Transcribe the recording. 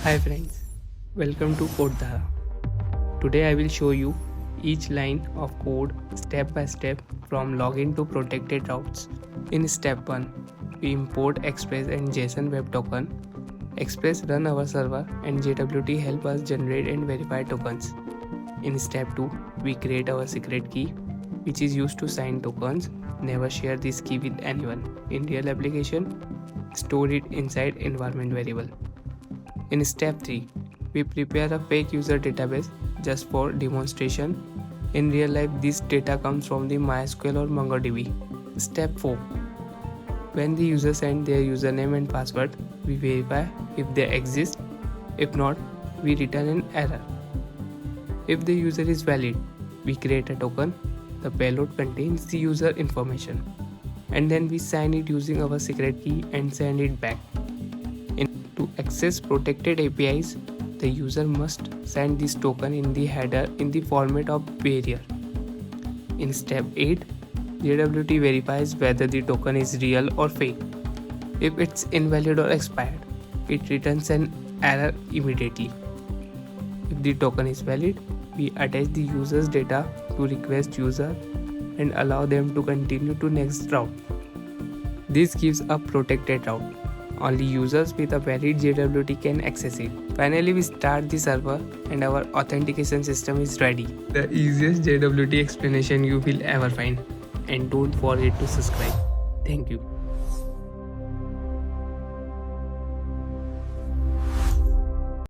Hi friends, welcome to CodeDhara. Today I will show you each line of code step by step from login to protected routes. In step 1, we import Express and JSON Web Token. Express run our server and JWT help us generate and verify tokens. In step 2, we create our secret key which is used to sign tokens. Never share this key with anyone. In real application, store it inside environment variable. In step 3, we prepare a fake user database just for demonstration. In real life, this data comes from the MySQL or MongoDB. Step 4, when the user sends their username and password, we verify if they exist. If not, we return an error. If the user is valid, we create a token. The payload contains the user information, and then we sign it using our secret key and send it back. To access protected APIs, the user must send this token in the header in the format of barrier. In step 8, JWT verifies whether the token is real or fake. If it's invalid or expired, it returns an error immediately. If the token is valid, we attach the user's data to request user and allow them to continue to next route. This gives a protected route. Only users with a valid JWT can access it. Finally, we start the server and our authentication system is ready. The easiest JWT explanation you will ever find. And don't forget to subscribe. Thank you.